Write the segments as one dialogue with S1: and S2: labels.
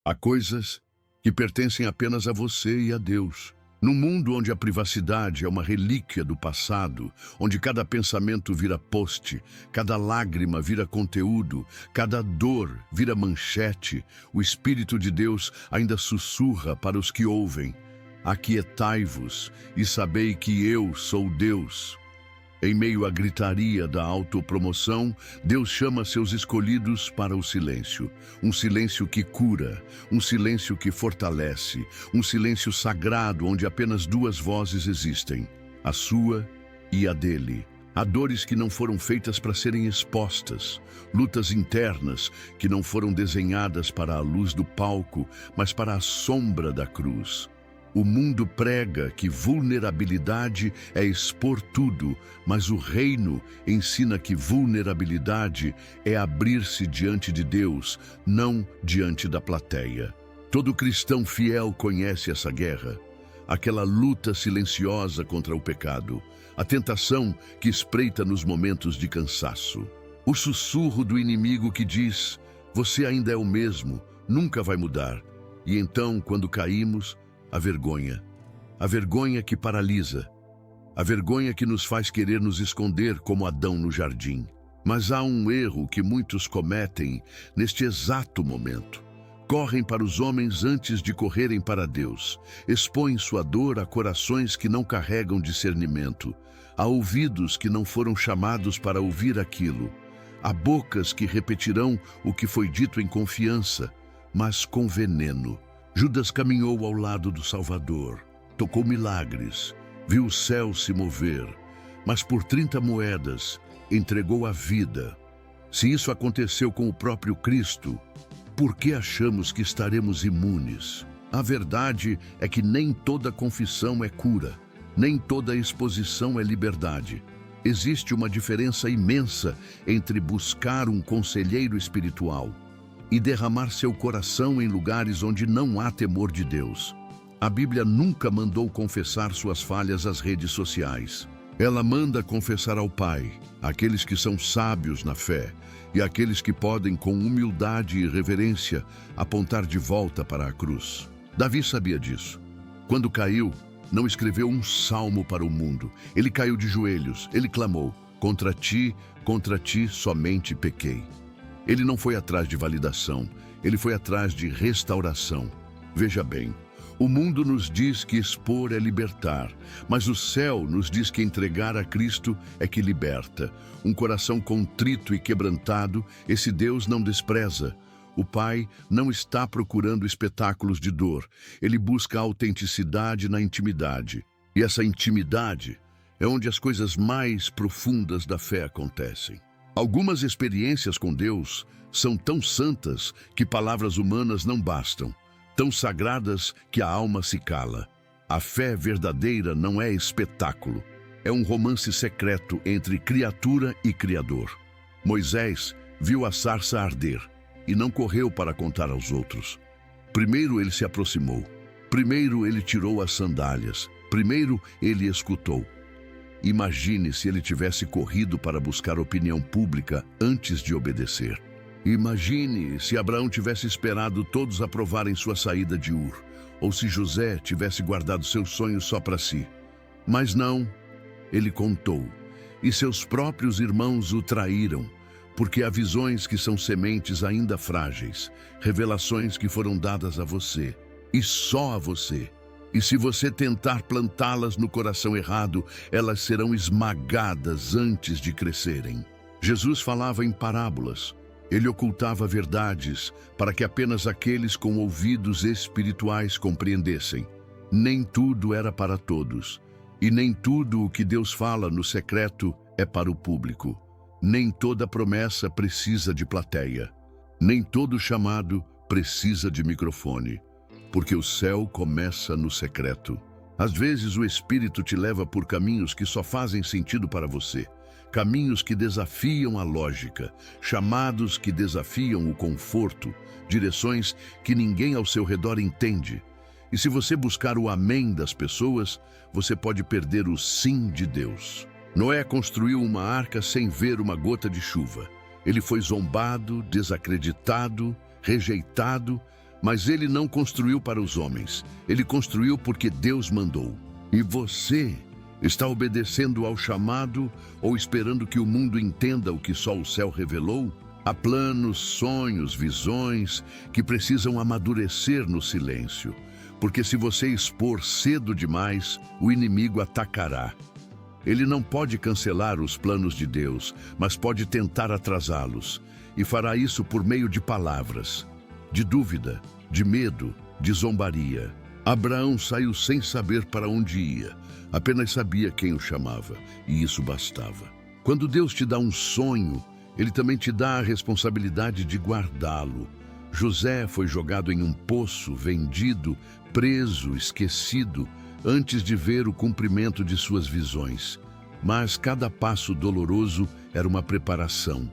S1: Há coisas que pertencem apenas a você e a Deus. Num mundo onde a privacidade é uma relíquia do passado, onde cada pensamento vira post, cada lágrima vira conteúdo, cada dor vira manchete, o Espírito de Deus ainda sussurra para os que ouvem: aquietai-vos e sabei que eu sou Deus. Em meio à gritaria da autopromoção, Deus chama seus escolhidos para o silêncio. Um silêncio que cura, um silêncio que fortalece, um silêncio sagrado onde apenas duas vozes existem, a sua e a dele. Há dores que não foram feitas para serem expostas, lutas internas que não foram desenhadas para a luz do palco, mas para a sombra da cruz. O mundo prega que vulnerabilidade é expor tudo, mas o reino ensina que vulnerabilidade é abrir-se diante de Deus, não diante da plateia. Todo cristão fiel conhece essa guerra, aquela luta silenciosa contra o pecado, a tentação que espreita nos momentos de cansaço. O sussurro do inimigo que diz: você ainda é o mesmo, nunca vai mudar. E então, quando caímos, a vergonha que paralisa, a vergonha que nos faz querer nos esconder como Adão no jardim. Mas há um erro que muitos cometem neste exato momento. Correm para os homens antes de correrem para Deus. Expõem sua dor a corações que não carregam discernimento, a ouvidos que não foram chamados para ouvir aquilo, a bocas que repetirão o que foi dito em confiança, mas com veneno. Judas caminhou ao lado do Salvador, tocou milagres, viu o céu se mover, mas por 30 moedas entregou a vida. Se isso aconteceu com o próprio Cristo, por que achamos que estaremos imunes? A verdade é que nem toda confissão é cura, nem toda exposição é liberdade. Existe uma diferença imensa entre buscar um conselheiro espiritual e derramar seu coração em lugares onde não há temor de Deus. A Bíblia nunca mandou confessar suas falhas às redes sociais. Ela manda confessar ao Pai, aqueles que são sábios na fé e aqueles que podem, com humildade e reverência, apontar de volta para a cruz. Davi sabia disso. Quando caiu, não escreveu um salmo para o mundo. Ele caiu de joelhos, ele clamou: contra ti somente pequei. Ele não foi atrás de validação, ele foi atrás de restauração. Veja bem, o mundo nos diz que expor é libertar, mas o céu nos diz que entregar a Cristo é que liberta. Um coração contrito e quebrantado, esse Deus não despreza. O Pai não está procurando espetáculos de dor, ele busca a autenticidade na intimidade. E essa intimidade é onde as coisas mais profundas da fé acontecem. Algumas experiências com Deus são tão santas que palavras humanas não bastam, tão sagradas que a alma se cala. A fé verdadeira não é espetáculo, é um romance secreto entre criatura e Criador. Moisés viu a sarça arder e não correu para contar aos outros. Primeiro ele se aproximou, primeiro ele tirou as sandálias, primeiro ele escutou. Imagine se ele tivesse corrido para buscar opinião pública antes de obedecer. Imagine se Abraão tivesse esperado todos aprovarem sua saída de Ur, ou se José tivesse guardado seus sonhos só para si. Mas não, ele contou, e seus próprios irmãos o traíram, porque há visões que são sementes ainda frágeis, revelações que foram dadas a você, e só a você. E se você tentar plantá-las no coração errado, elas serão esmagadas antes de crescerem. Jesus falava em parábolas. Ele ocultava verdades para que apenas aqueles com ouvidos espirituais compreendessem. Nem tudo era para todos. E nem tudo o que Deus fala no secreto é para o público. Nem toda promessa precisa de plateia. Nem todo chamado precisa de microfone. Porque o céu começa no secreto. Às vezes o Espírito te leva por caminhos que só fazem sentido para você. Caminhos que desafiam a lógica, chamados que desafiam o conforto, direções que ninguém ao seu redor entende. E se você buscar o amém das pessoas, você pode perder o sim de Deus. Noé construiu uma arca sem ver uma gota de chuva. Ele foi zombado, desacreditado, rejeitado, Mas ele não construiu para os homens. Ele construiu porque Deus mandou. E você está obedecendo ao chamado ou esperando que o mundo entenda o que só o céu revelou? Há planos, sonhos, visões que precisam amadurecer no silêncio. Porque se você expor cedo demais, o inimigo atacará. Ele não pode cancelar os planos de Deus, mas pode tentar atrasá-los. E fará isso por meio de palavras, de dúvida, de medo, de zombaria. Abraão saiu sem saber para onde ia, apenas sabia quem o chamava, e isso bastava. Quando Deus te dá um sonho, Ele também te dá a responsabilidade de guardá-lo. José foi jogado em um poço, vendido, preso, esquecido, antes de ver o cumprimento de suas visões. Mas cada passo doloroso era uma preparação.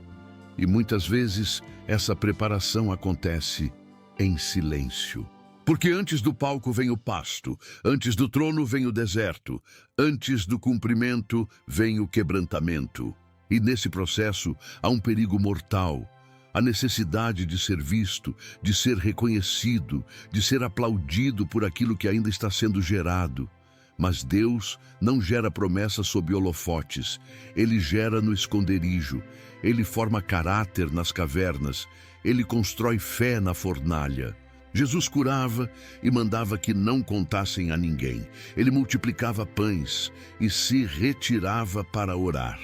S1: E muitas vezes essa preparação acontece em silêncio. Porque antes do palco vem o pasto, antes do trono vem o deserto, antes do cumprimento vem o quebrantamento. E nesse processo há um perigo mortal, a necessidade de ser visto, de ser reconhecido, de ser aplaudido por aquilo que ainda está sendo gerado. Mas Deus não gera promessas sob holofotes, Ele gera no esconderijo, Ele forma caráter nas cavernas, Ele constrói fé na fornalha. Jesus curava e mandava que não contassem a ninguém. Ele multiplicava pães e se retirava para orar.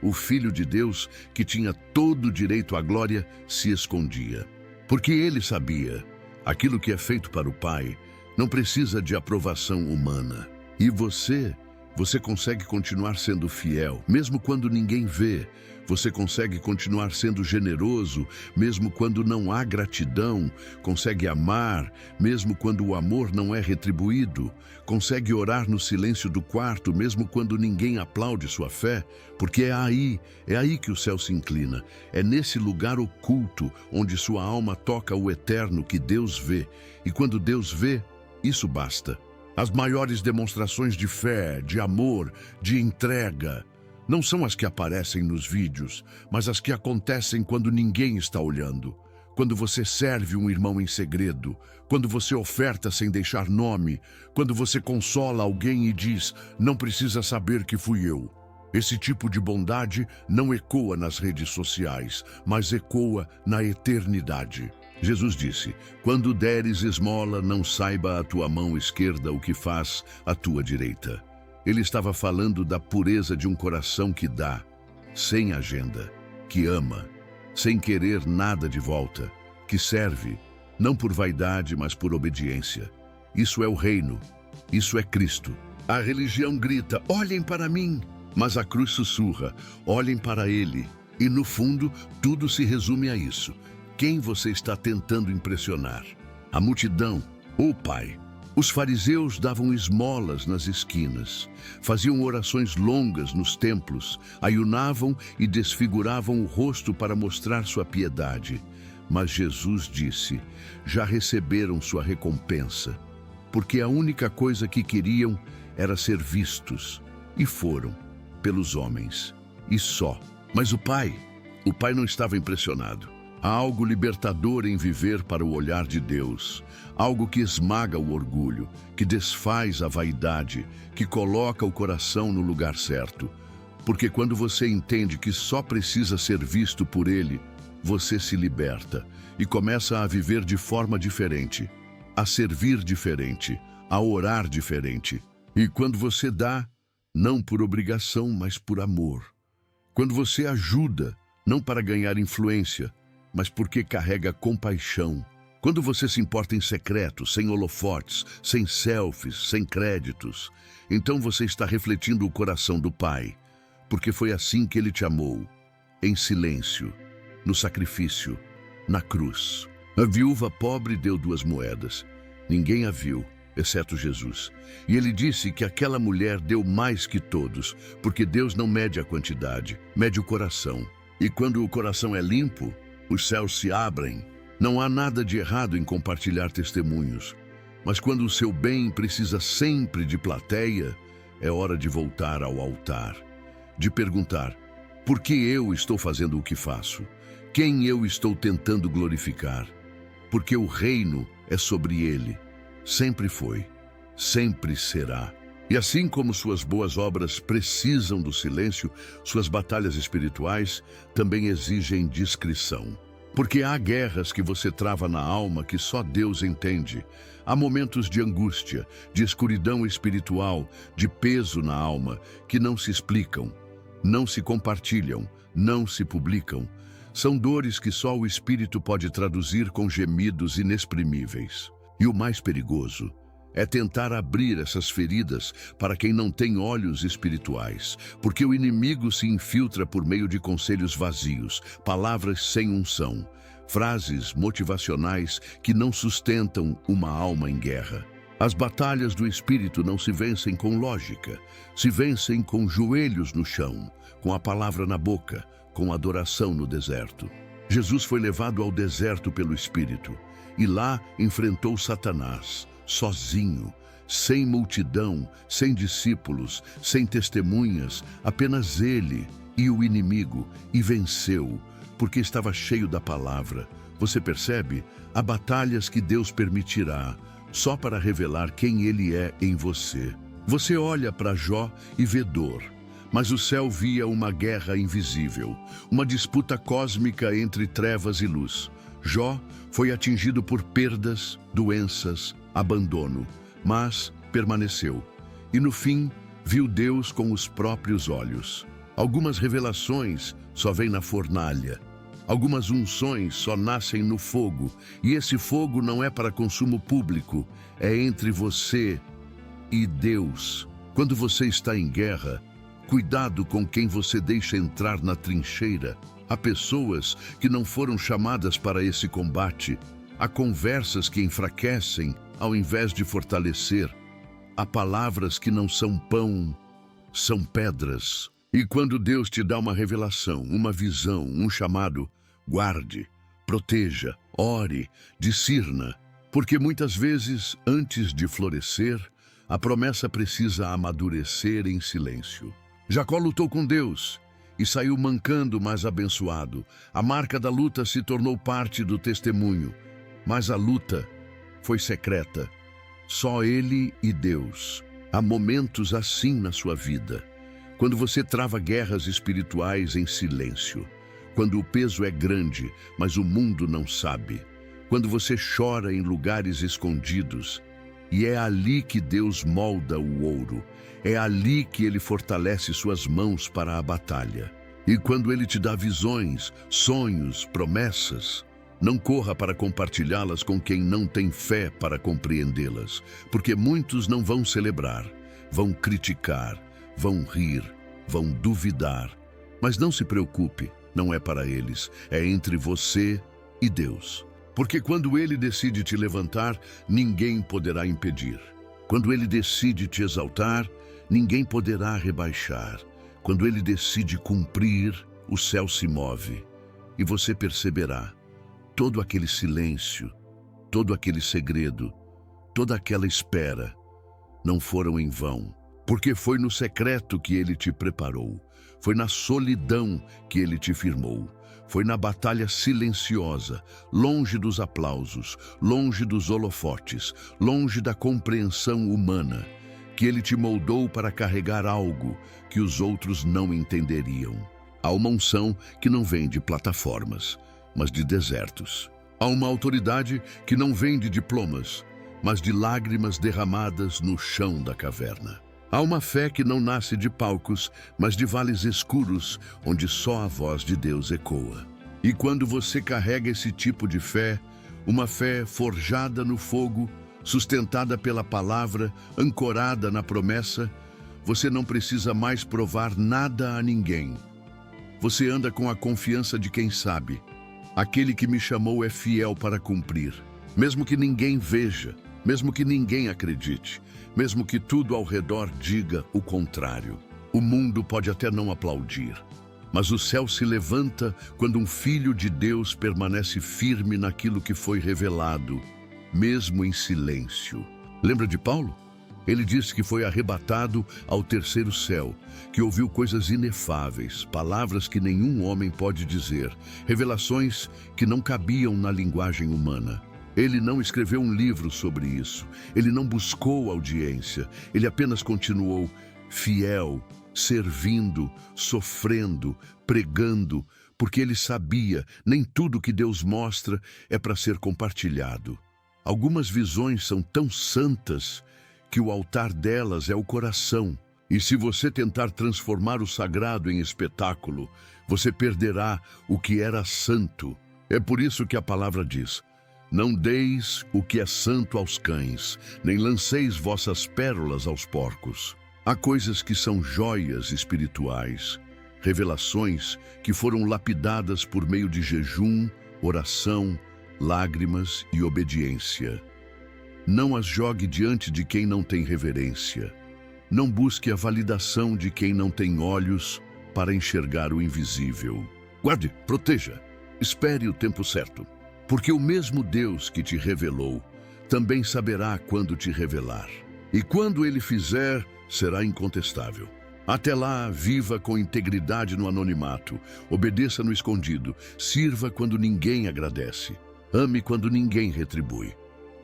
S1: O Filho de Deus, que tinha todo o direito à glória, se escondia. Porque ele sabia, aquilo que é feito para o Pai não precisa de aprovação humana. E você consegue continuar sendo fiel, mesmo quando ninguém vê. Você consegue continuar sendo generoso, mesmo quando não há gratidão. Consegue amar, mesmo quando o amor não é retribuído. Consegue orar no silêncio do quarto, mesmo quando ninguém aplaude sua fé. Porque é aí que o céu se inclina. É nesse lugar oculto, onde sua alma toca o eterno, que Deus vê. E quando Deus vê, isso basta. As maiores demonstrações de fé, de amor, de entrega, não são as que aparecem nos vídeos, mas as que acontecem quando ninguém está olhando. Quando você serve um irmão em segredo, quando você oferta sem deixar nome, quando você consola alguém e diz, não precisa saber que fui eu. Esse tipo de bondade não ecoa nas redes sociais, mas ecoa na eternidade. Jesus disse, quando deres esmola, não saiba a tua mão esquerda o que faz a tua direita. Ele estava falando da pureza de um coração que dá, sem agenda, que ama, sem querer nada de volta, que serve, não por vaidade, mas por obediência. Isso é o reino, isso é Cristo. A religião grita, olhem para mim, mas a cruz sussurra, olhem para Ele. E no fundo, tudo se resume a isso. Quem você está tentando impressionar? A multidão ou o Pai? Os fariseus davam esmolas nas esquinas, faziam orações longas nos templos, ayunavam e desfiguravam o rosto para mostrar sua piedade. Mas Jesus disse, já receberam sua recompensa, porque a única coisa que queriam era ser vistos, e foram, pelos homens, e só. Mas o Pai não estava impressionado. Há algo libertador em viver para o olhar de Deus, algo que esmaga o orgulho, que desfaz a vaidade, que coloca o coração no lugar certo. Porque quando você entende que só precisa ser visto por Ele, você se liberta e começa a viver de forma diferente, a servir diferente, a orar diferente. E quando você dá, não por obrigação, mas por amor. Quando você ajuda, não para ganhar influência, mas porque carrega compaixão. Quando você se importa em secreto, sem holofotes, sem selfies, sem créditos, então você está refletindo o coração do Pai, porque foi assim que Ele te amou, em silêncio, no sacrifício, na cruz. A viúva pobre deu 2 moedas. Ninguém a viu, exceto Jesus. E Ele disse que aquela mulher deu mais que todos, porque Deus não mede a quantidade, mede o coração. E quando o coração é limpo, os céus se abrem. Não há nada de errado em compartilhar testemunhos. Mas quando o seu bem precisa sempre de plateia, é hora de voltar ao altar. De perguntar, por que eu estou fazendo o que faço? Quem eu estou tentando glorificar? porque o reino é sobre ele. Sempre foi, sempre será. E assim como suas boas obras precisam do silêncio, suas batalhas espirituais também exigem discrição. Porque há guerras que você trava na alma que só Deus entende. Há momentos de angústia, de escuridão espiritual, de peso na alma, que não se explicam, não se compartilham, não se publicam. São dores que só o Espírito pode traduzir com gemidos inexprimíveis. E o mais perigoso é tentar abrir essas feridas para quem não tem olhos espirituais, porque o inimigo se infiltra por meio de conselhos vazios, palavras sem unção, frases motivacionais que não sustentam uma alma em guerra. As batalhas do espírito não se vencem com lógica, se vencem com joelhos no chão, com a palavra na boca, com adoração no deserto. Jesus foi levado ao deserto pelo Espírito e lá enfrentou Satanás, sozinho, sem multidão, sem discípulos, sem testemunhas, apenas ele e o inimigo, e venceu, porque estava cheio da palavra. Você percebe? Há batalhas que Deus permitirá, só para revelar quem ele é em você. Você olha para Jó e vê dor, mas o céu via uma guerra invisível, uma disputa cósmica entre trevas e luz. Jó foi atingido por perdas, doenças, abandono, mas permaneceu. E no fim, viu Deus com os próprios olhos. Algumas revelações só vêm na fornalha. Algumas unções só nascem no fogo. E esse fogo não é para consumo público, é entre você e Deus. Quando você está em guerra, cuidado com quem você deixa entrar na trincheira. Há pessoas que não foram chamadas para esse combate. Há conversas que enfraquecem ao invés de fortalecer. Há palavras que não são pão, são pedras. E quando Deus te dá uma revelação, uma visão, um chamado, guarde, proteja, ore, discirna. Porque muitas vezes, antes de florescer, a promessa precisa amadurecer em silêncio. Jacó lutou com Deus e saiu mancando, mas abençoado. A marca da luta se tornou parte do testemunho, mas a luta foi secreta. Só ele e Deus. Há momentos assim na sua vida, quando você trava guerras espirituais em silêncio, quando o peso é grande, mas o mundo não sabe, quando você chora em lugares escondidos, e é ali que Deus molda o ouro, é ali que Ele fortalece suas mãos para a batalha. E quando Ele te dá visões, sonhos, promessas, não corra para compartilhá-las com quem não tem fé para compreendê-las, porque muitos não vão celebrar, vão criticar, vão rir, vão duvidar. Mas não se preocupe, não é para eles, é entre você e Deus. Porque quando Ele decide te levantar, ninguém poderá impedir. Quando Ele decide te exaltar, ninguém poderá rebaixar. Quando Ele decide cumprir, o céu se move. E você perceberá, todo aquele silêncio, todo aquele segredo, toda aquela espera, não foram em vão. Porque foi no secreto que Ele te preparou. Foi na solidão que Ele te firmou. Foi na batalha silenciosa, longe dos aplausos, longe dos holofotes, longe da compreensão humana, que Ele te moldou para carregar algo que os outros não entenderiam. Há uma unção que não vem de plataformas, mas de desertos. Há uma autoridade que não vem de diplomas, mas de lágrimas derramadas no chão da caverna. Há uma fé que não nasce de palcos, mas de vales escuros, onde só a voz de Deus ecoa. E quando você carrega esse tipo de fé, uma fé forjada no fogo, sustentada pela palavra, ancorada na promessa, você não precisa mais provar nada a ninguém. Você anda com a confiança de quem sabe. Aquele que me chamou é fiel para cumprir. Mesmo que ninguém veja, mesmo que ninguém acredite, mesmo que tudo ao redor diga o contrário. O mundo pode até não aplaudir, mas o céu se levanta quando um filho de Deus permanece firme naquilo que foi revelado, mesmo em silêncio. Lembra de Paulo? Ele disse que foi arrebatado ao terceiro céu, que ouviu coisas inefáveis, palavras que nenhum homem pode dizer, revelações que não cabiam na linguagem humana. Ele não escreveu um livro sobre isso. Ele não buscou audiência. Ele apenas continuou fiel, servindo, sofrendo, pregando, porque ele sabia, nem tudo que Deus mostra é para ser compartilhado. Algumas visões são tão santas que o altar delas é o coração. E se você tentar transformar o sagrado em espetáculo, você perderá o que era santo. É por isso que a palavra diz: não deis o que é santo aos cães, nem lanceis vossas pérolas aos porcos. Há coisas que são joias espirituais, revelações que foram lapidadas por meio de jejum, oração, lágrimas e obediência. Não as jogue diante de quem não tem reverência. Não busque a validação de quem não tem olhos para enxergar o invisível. Guarde, proteja, espere o tempo certo. Porque o mesmo Deus que te revelou também saberá quando te revelar. E quando ele fizer, será incontestável. Até lá, viva com integridade no anonimato, obedeça no escondido, sirva quando ninguém agradece, ame quando ninguém retribui,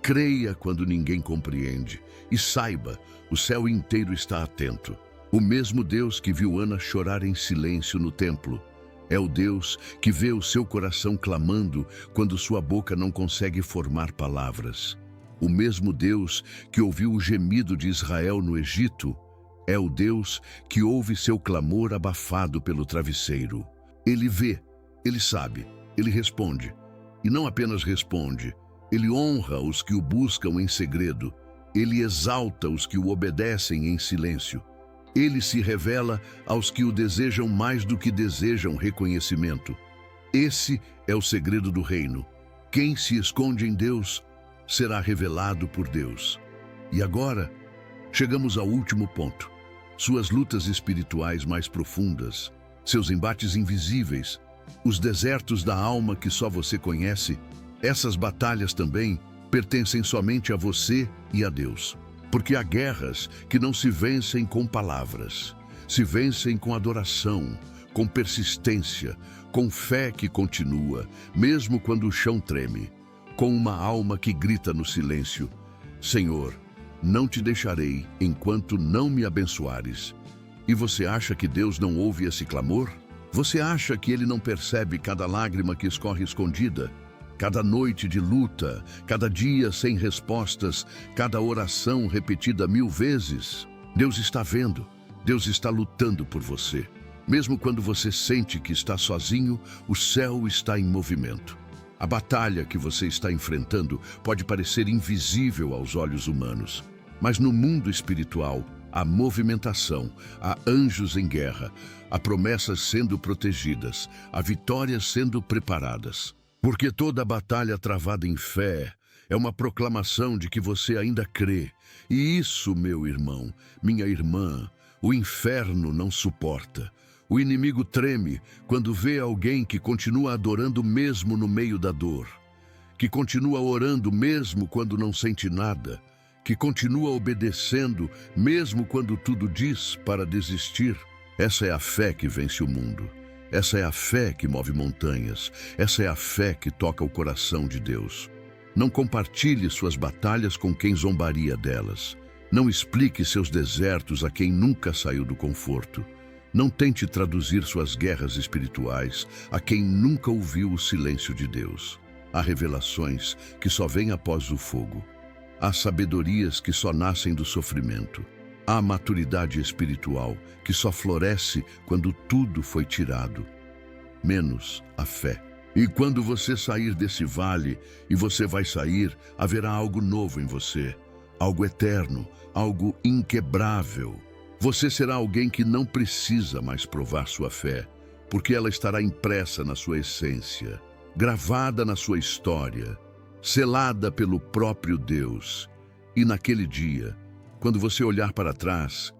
S1: creia quando ninguém compreende e saiba, o céu inteiro está atento. O mesmo Deus que viu Ana chorar em silêncio no templo é o Deus que vê o seu coração clamando quando sua boca não consegue formar palavras. O mesmo Deus que ouviu o gemido de Israel no Egito é o Deus que ouve seu clamor abafado pelo travesseiro. Ele vê, ele sabe, ele responde. E não apenas responde, ele honra os que o buscam em segredo. Ele exalta os que o obedecem em silêncio. Ele se revela aos que o desejam mais do que desejam reconhecimento. Esse é o segredo do reino. Quem se esconde em Deus será revelado por Deus. E agora, chegamos ao último ponto. Suas lutas espirituais mais profundas, seus embates invisíveis, os desertos da alma que só você conhece, essas batalhas também pertencem somente a você e a Deus. Porque há guerras que não se vencem com palavras, se vencem com adoração, com persistência, com fé que continua, mesmo quando o chão treme, com uma alma que grita no silêncio: Senhor, não te deixarei enquanto não me abençoares. E você acha que Deus não ouve esse clamor? Você acha que Ele não percebe cada lágrima que escorre escondida? Cada noite de luta, cada dia sem respostas, cada oração repetida 1000 vezes. Deus está vendo, Deus está lutando por você. Mesmo quando você sente que está sozinho, o céu está em movimento. A batalha que você está enfrentando pode parecer invisível aos olhos humanos, mas no mundo espiritual, há movimentação, há anjos em guerra, há promessas sendo protegidas, há vitórias sendo preparadas. Porque toda batalha travada em fé é uma proclamação de que você ainda crê. E isso, meu irmão, minha irmã, o inferno não suporta. O inimigo treme quando vê alguém que continua adorando mesmo no meio da dor, que continua orando mesmo quando não sente nada, que continua obedecendo mesmo quando tudo diz para desistir. Essa é a fé que vence o mundo. Essa é a fé que move montanhas. Essa é a fé que toca o coração de Deus. Não compartilhe suas batalhas com quem zombaria delas. Não explique seus desertos a quem nunca saiu do conforto. Não tente traduzir suas guerras espirituais a quem nunca ouviu o silêncio de Deus. Há revelações que só vêm após o fogo. Há sabedorias que só nascem do sofrimento. Há maturidade espiritual que só floresce quando tudo foi tirado, menos a fé. E quando você sair desse vale, e você vai sair, haverá algo novo em você, algo eterno, algo inquebrável. Você será alguém que não precisa mais provar sua fé, porque ela estará impressa na sua essência, gravada na sua história, selada pelo próprio Deus. E naquele dia, quando você olhar para trás,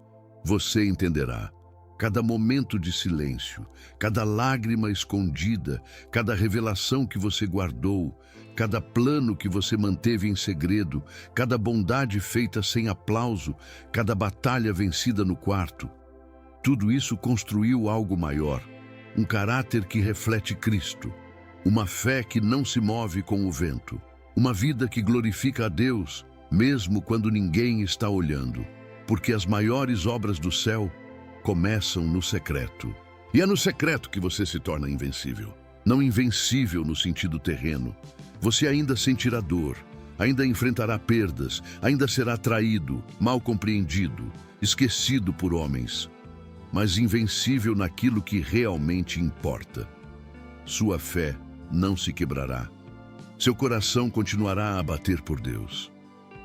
S1: você entenderá. Cada momento de silêncio, cada lágrima escondida, cada revelação que você guardou, cada plano que você manteve em segredo, cada bondade feita sem aplauso, cada batalha vencida no quarto. Tudo isso construiu algo maior, um caráter que reflete Cristo, uma fé que não se move com o vento, Uma vida que glorifica a Deus, mesmo quando ninguém está olhando. Porque as maiores obras do céu começam no secreto. E é no secreto que você se torna invencível. Não invencível no sentido terreno. Você ainda sentirá dor, ainda enfrentará perdas, ainda será traído, mal compreendido, esquecido por homens. Mas invencível naquilo que realmente importa. Sua fé não se quebrará. Seu coração continuará a bater por Deus.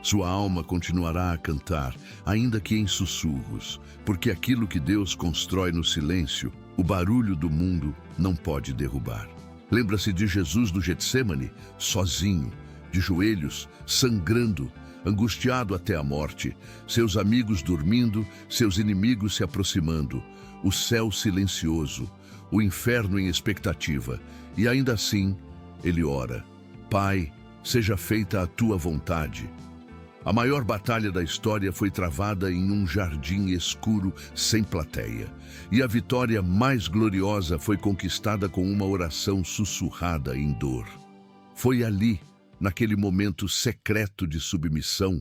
S1: Sua alma continuará a cantar, ainda que em sussurros, porque aquilo que Deus constrói no silêncio, o barulho do mundo não pode derrubar. Lembra-se de Jesus no Getsêmani, sozinho, de joelhos, sangrando, angustiado até a morte, seus amigos dormindo, seus inimigos se aproximando, o céu silencioso, o inferno em expectativa, e ainda assim, ele ora: Pai, seja feita a tua vontade. A maior batalha da história foi travada em um jardim escuro sem plateia. E a vitória mais gloriosa foi conquistada com uma oração sussurrada em dor. Foi ali, naquele momento secreto de submissão,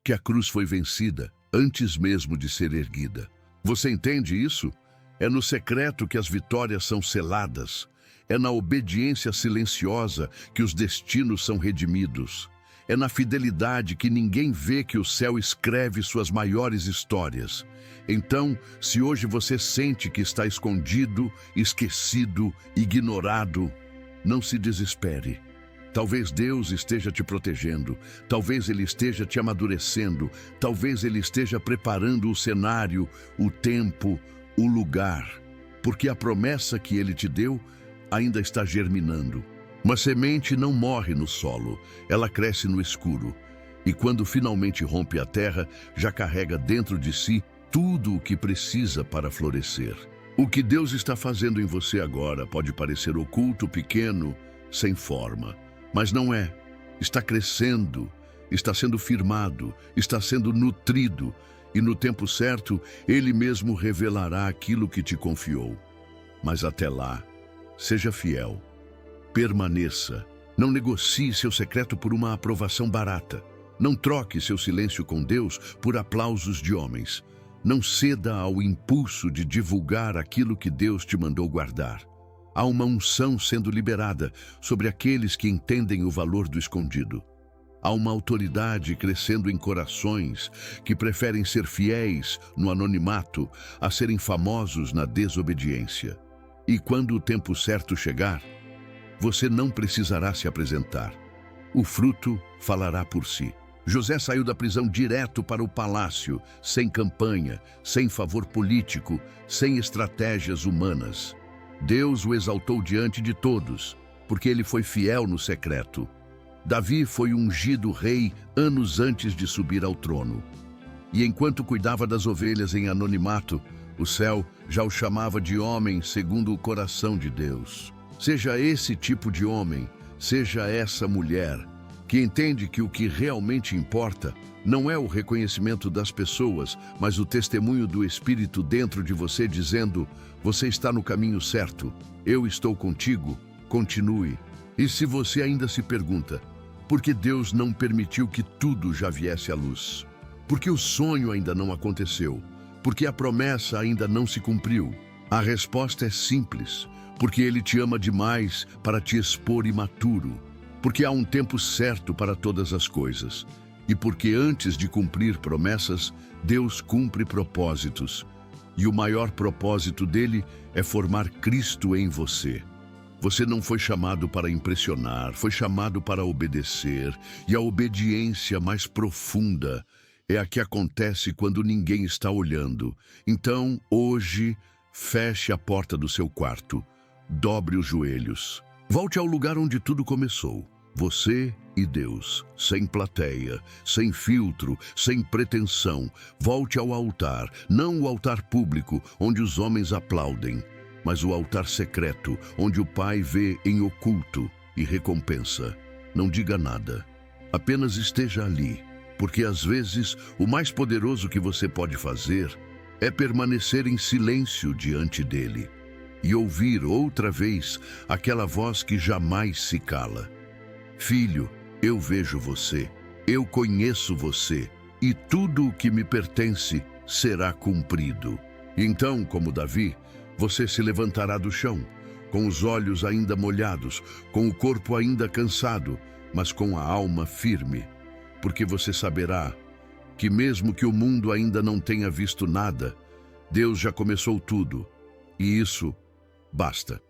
S1: que a cruz foi vencida, antes mesmo de ser erguida. Você entende isso? É no secreto que as vitórias são seladas. É na obediência silenciosa que os destinos são redimidos. É na fidelidade que ninguém vê que o céu escreve suas maiores histórias. Então, se hoje você sente que está escondido, esquecido, ignorado, não se desespere. Talvez Deus esteja te protegendo, talvez Ele esteja te amadurecendo, talvez Ele esteja preparando o cenário, o tempo, o lugar, porque a promessa que Ele te deu ainda está germinando. Uma semente não morre no solo, ela cresce no escuro. E quando finalmente rompe a terra, já carrega dentro de si tudo o que precisa para florescer. O que Deus está fazendo em você agora pode parecer oculto, pequeno, sem forma. Mas não é. Está crescendo, está sendo firmado, está sendo nutrido. E no tempo certo, Ele mesmo revelará aquilo que te confiou. Mas até lá, seja fiel. Permaneça. Não negocie seu secreto por uma aprovação barata. Não troque seu silêncio com Deus por aplausos de homens. Não ceda ao impulso de divulgar aquilo que Deus te mandou guardar. Há uma unção sendo liberada sobre aqueles que entendem o valor do escondido. Há uma autoridade crescendo em corações que preferem ser fiéis no anonimato a serem famosos na desobediência. E quando o tempo certo chegar, você não precisará se apresentar. O fruto falará por si. José saiu da prisão direto para o palácio, sem campanha, sem favor político, sem estratégias humanas. Deus o exaltou diante de todos, porque ele foi fiel no secreto. Davi foi ungido rei anos antes de subir ao trono. E enquanto cuidava das ovelhas em anonimato, o céu já o chamava de homem segundo o coração de Deus. Seja esse tipo de homem, seja essa mulher, que entende que o que realmente importa não é o reconhecimento das pessoas, mas o testemunho do Espírito dentro de você dizendo: você está no caminho certo, eu estou contigo, continue. E se você ainda se pergunta, por que Deus não permitiu que tudo já viesse à luz? Por que o sonho ainda não aconteceu? Por que a promessa ainda não se cumpriu? A resposta é simples. Porque Ele te ama demais para te expor imaturo. Porque há um tempo certo para todas as coisas. E porque antes de cumprir promessas, Deus cumpre propósitos. E o maior propósito dele é formar Cristo em você. Você não foi chamado para impressionar, foi chamado para obedecer. E a obediência mais profunda é a que acontece quando ninguém está olhando. Então, hoje, feche a porta do seu quarto. Dobre os joelhos. Volte ao lugar onde tudo começou. Você e Deus, sem plateia, sem filtro, sem pretensão. Volte ao altar, não o altar público, onde os homens aplaudem, mas o altar secreto, onde o Pai vê em oculto e recompensa. Não diga nada. Apenas esteja ali, porque às vezes o mais poderoso que você pode fazer é permanecer em silêncio diante dele. E ouvir outra vez aquela voz que jamais se cala. Filho, Eu vejo você, eu conheço você, e tudo o que me pertence será cumprido. Então, como Davi, você se levantará do chão, com os olhos ainda molhados, com o corpo ainda cansado, mas com a alma firme, porque você saberá que mesmo que o mundo ainda não tenha visto nada, Deus já começou tudo, e isso basta.